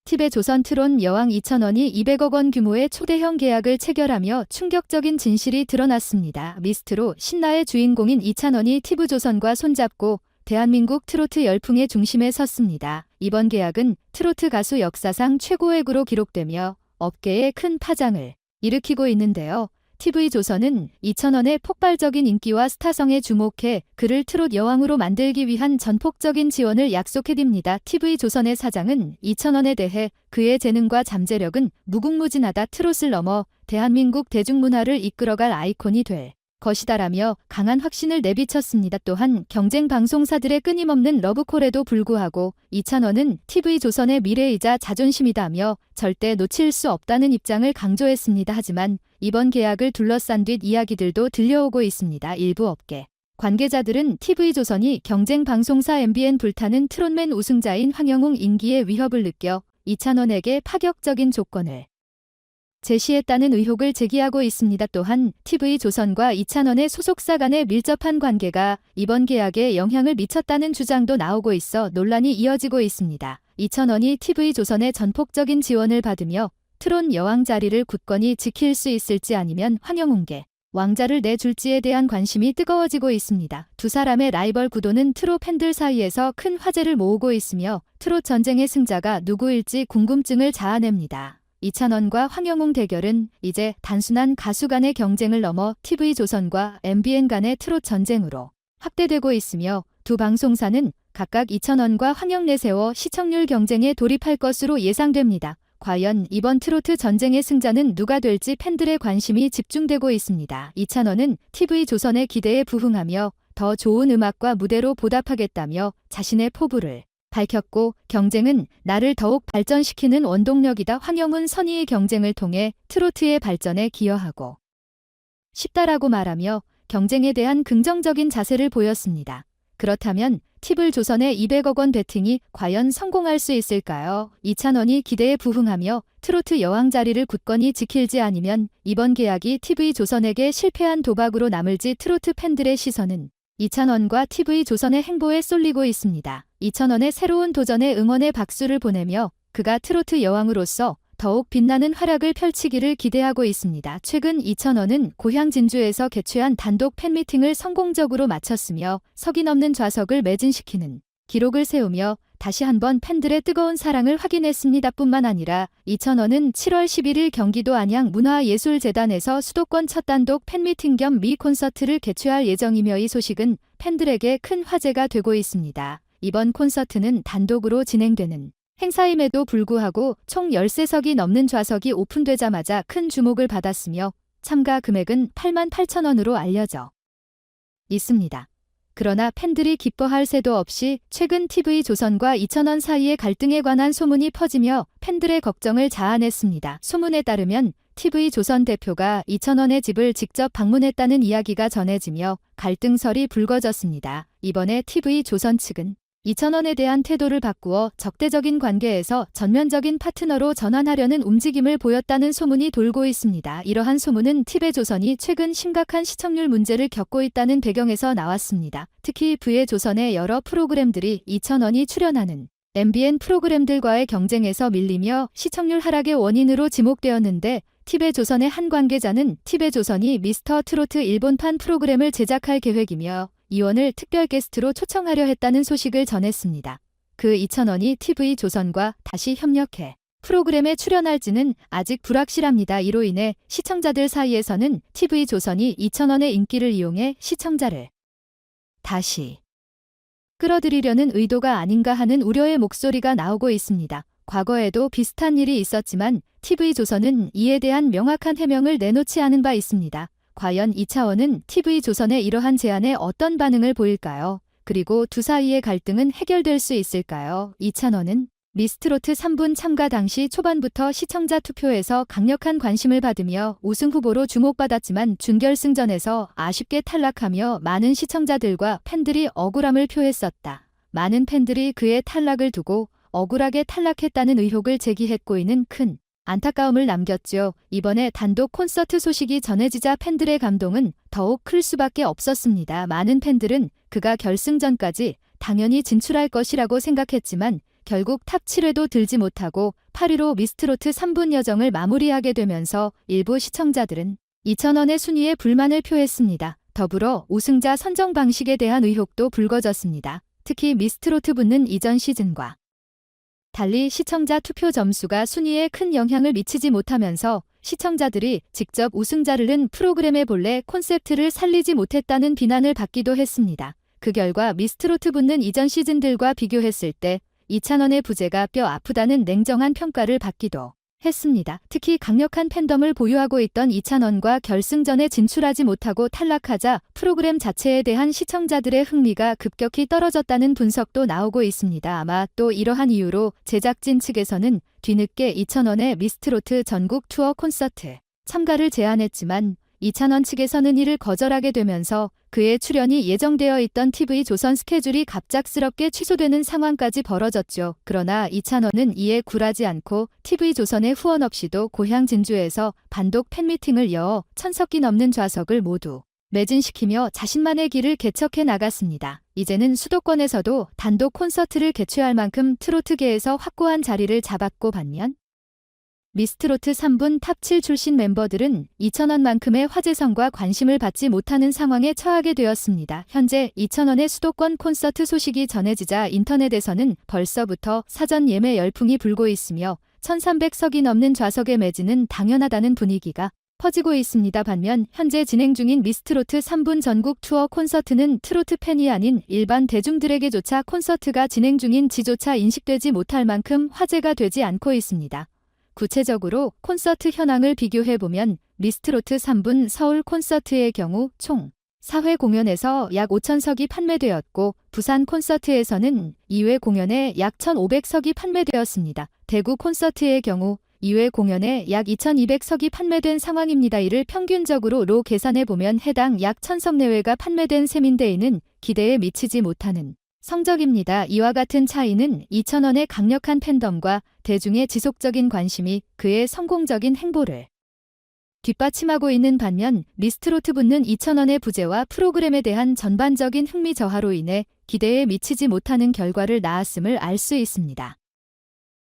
티베 조선 트론 여왕 이천원이 200억 원 규모의 초대형 계약을 체결하며 충격적인 진실이 드러났습니다. 미스트로 신라의 주인공인 이찬원이 티브 조선과 손잡고 대한민국 트로트 열풍의 중심에 섰습니다. 이번 계약은 트로트 가수 역사상 최고액으로 기록되며 업계에 큰 파장을 일으키고 있는데요. TV조선은 이천원의 폭발적인 인기와 스타성에 주목해 그를 트롯 여왕으로 만들기 위한 전폭적인 지원을 약속해듭니다. TV조선의 사장은 이천원에 대해 그의 재능과 잠재력은 무궁무진하다, 트롯을 넘어 대한민국 대중문화를 이끌어갈 아이콘이 될 것이다라며 강한 확신을 내비쳤습니다. 또한 경쟁 방송사들의 끊임없는 러브콜에도 불구하고 이찬원은 TV조선의 미래이자 자존심이다며 절대 놓칠 수 없다는 입장을 강조했습니다. 하지만 이번 계약을 둘러싼 뒷 이야기들도 들려오고 있습니다. 일부 업계 관계자들은 TV조선이 경쟁 방송사 MBN 불타는 트롯맨 우승자인 황영웅 인기의 위협을 느껴 이찬원에게 파격적인 조건을 제시했다는 의혹을 제기하고 있습니다. 또한 TV조선과 이찬원의 소속사 간의 밀접한 관계가 이번 계약에 영향을 미쳤다는 주장도 나오고 있어 논란이 이어지고 있습니다. 이찬원이 TV조선의 전폭적인 지원을 받으며 트롯 여왕 자리를 굳건히 지킬 수 있을지 아니면 황영웅께 왕자를 내줄지에 대한 관심이 뜨거워지고 있습니다. 두 사람의 라이벌 구도는 트롯 팬들 사이에서 큰 화제를 모으고 있으며 트롯 전쟁의 승자가 누구일지 궁금증을 자아냅니다. 이찬원과 황영웅 대결은 이제 단순한 가수 간의 경쟁을 넘어 TV조선과 MBN 간의 트롯 전쟁으로 확대되고 있으며 두 방송사는 각각 이찬원과 황영 내세워 시청률 경쟁에 돌입할 것으로 예상됩니다. 과연 이번 트로트 전쟁의 승자는 누가 될지 팬들의 관심이 집중되고 있습니다. 이찬원은 TV조선의 기대에 부응하며 더 좋은 음악과 무대로 보답하겠다며 자신의 포부를 밝혔고, 경쟁은 나를 더욱 발전시키는 원동력이다. 황영은 선의의 경쟁을 통해 트로트의 발전에 기여하고 싶다라고 말하며 경쟁에 대한 긍정적인 자세를 보였습니다. 그렇다면 TV조선의 200억 원 베팅이 과연 성공할 수 있을까요? 이찬원이 기대에 부응하며 트로트 여왕 자리를 굳건히 지킬지 아니면 이번 계약이 TV조선에게 실패한 도박으로 남을지 트로트 팬들의 시선은 이찬원과 TV조선의 행보에 쏠리고 있습니다. 이찬원의 새로운 도전에 응원의 박수를 보내며 그가 트로트 여왕으로서 더욱 빛나는 활약을 펼치기를 기대하고 있습니다. 최근 이찬원은 고향 진주에서 개최한 단독 팬미팅을 성공적으로 마쳤으며 석이 넘는 좌석을 매진시키는 기록을 세우며 다시 한번 팬들의 뜨거운 사랑을 확인했습니다. 뿐만 아니라 이찬원은 7월 11일 경기도 안양 문화예술재단에서 수도권 첫 단독 팬미팅 겸 미 콘서트를 개최할 예정이며 이 소식은 팬들에게 큰 화제가 되고 있습니다. 이번 콘서트는 단독으로 진행되는 행사임에도 불구하고 총 13석이 넘는 좌석이 오픈되자마자 큰 주목을 받았으며 참가 금액은 88,000원으로 알려져 있습니다. 그러나 팬들이 기뻐할 새도 없이 최근 TV조선과 이찬원 사이의 갈등에 관한 소문이 퍼지며 팬들의 걱정을 자아냈습니다. 소문에 따르면 TV조선 대표가 이찬원의 집을 직접 방문했다는 이야기가 전해지며 갈등설이 불거졌습니다. 이번에 TV조선 측은 이찬원에 대한 태도를 바꾸어 적대적인 관계에서 전면적인 파트너로 전환하려는 움직임을 보였다는 소문이 돌고 있습니다. 이러한 소문은 TV조선이 최근 심각한 시청률 문제를 겪고 있다는 배경에서 나왔습니다. 특히 VJ조선의 여러 프로그램들이 이찬원이 출연하는 MBN 프로그램들과의 경쟁에서 밀리며 시청률 하락의 원인으로 지목되었는데 TV조선의 한 관계자는 TV조선이 미스터 트로트 일본판 프로그램을 제작할 계획이며 이원을 특별 게스트로 초청하려 했다는 소식을 전했습니다. 그 이찬원이 TV조선과 다시 협력해 프로그램에 출연할지는 아직 불확실합니다. 이로 인해 시청자들 사이에서는 TV조선이 이찬원의 인기를 이용해 시청자를 다시 끌어들이려는 의도가 아닌가 하는 우려의 목소리가 나오고 있습니다. 과거에도 비슷한 일이 있었지만 TV조선은 이에 대한 명확한 해명을 내놓지 않은 바 있습니다. 과연 이차원은 TV조선의 이러한 제안에 어떤 반응을 보일까요? 그리고 두 사이의 갈등은 해결될 수 있을까요? 이찬원은 미스트로트 3분 참가 당시 초반부터 시청자 투표에서 강력한 관심을 받으며 우승 후보로 주목받았지만 준결승전에서 아쉽게 탈락하며 많은 시청자들과 팬들이 억울함을 표했었다. 많은 팬들이 그의 탈락을 두고 억울하게 탈락했다는 의혹을 제기했고 이는 큰 안타까움을 남겼죠. 이번에 단독 콘서트 소식이 전해지자 팬들의 감동은 더욱 클 수밖에 없었습니다. 많은 팬들은 그가 결승전까지 당연히 진출할 것이라고 생각했지만 결국 탑 7회도 들지 못하고 8위로 미스트롯트 3분 여정을 마무리하게 되면서 일부 시청자들은 2,000원의 순위에 불만을 표했습니다. 더불어 우승자 선정 방식에 대한 의혹도 불거졌습니다. 특히 미스트롯트 붙는 이전 시즌과 달리 시청자 투표 점수가 순위에 큰 영향을 미치지 못하면서 시청자들이 직접 우승자를 낸 프로그램의 본래 콘셉트를 살리지 못했다는 비난을 받기도 했습니다. 그 결과 미스트롯트 붙는 이전 시즌들과 비교했을 때 이찬원의 부재가 뼈 아프다는 냉정한 평가를 받기도 했습니다. 특히 강력한 팬덤을 보유하고 있던 이찬원과 결승전에 진출하지 못하고 탈락하자 프로그램 자체에 대한 시청자들의 흥미가 급격히 떨어졌다는 분석도 나오고 있습니다. 아마 또 이러한 이유로 제작진 측에서는 뒤늦게 이찬원의 미스트롯트 전국 투어 콘서트 참가를 제안했지만 이찬원 측에서는 이를 거절하게 되면서 그의 출연이 예정되어 있던 TV조선 스케줄이 갑작스럽게 취소되는 상황까지 벌어졌죠. 그러나 이찬원은 이에 굴하지 않고 TV조선의 후원 없이도 고향 진주에서 단독 팬미팅을 여 1,000석이 넘는 좌석을 모두 매진시키며 자신만의 길을 개척해 나갔습니다. 이제는 수도권에서도 단독 콘서트를 개최할 만큼 트로트계에서 확고한 자리를 잡았고 반면 미스트롯트 3분 탑 7 출신 멤버들은 이찬원만큼의 화제성과 관심을 받지 못하는 상황에 처하게 되었습니다. 현재 이찬원의 수도권 콘서트 소식이 전해지자 인터넷에서는 벌써부터 사전 예매 열풍이 불고 있으며 1,300석이 넘는 좌석의 매진은 당연하다는 분위기가 퍼지고 있습니다. 반면 현재 진행 중인 미스트롯트 3분 전국 투어 콘서트는 트로트 팬이 아닌 일반 대중들에게조차 콘서트가 진행 중인지조차 인식되지 못할 만큼 화제가 되지 않고 있습니다. 구체적으로 콘서트 현황을 비교해보면 미스트롯트 3분 서울 콘서트의 경우 총 4회 공연에서 약 5,000석이 판매되었고 부산 콘서트에서는 2회 공연에 약 1,500석이 판매되었습니다. 대구 콘서트의 경우 2회 공연에 약 2,200석이 판매된 상황입니다. 이를 평균적으로 계산해보면 해당 약 1,000석 내외가 판매된 셈인데 이는 기대에 미치지 못하는 성적입니다. 이와 같은 차이는 이찬원의 강력한 팬덤과 대중의 지속적인 관심이 그의 성공적인 행보를 뒷받침하고 있는 반면 미스트롯트 붙는 이찬원의 부재와 프로그램에 대한 전반적인 흥미 저하로 인해 기대에 미치지 못하는 결과를 낳았음을 알 수 있습니다.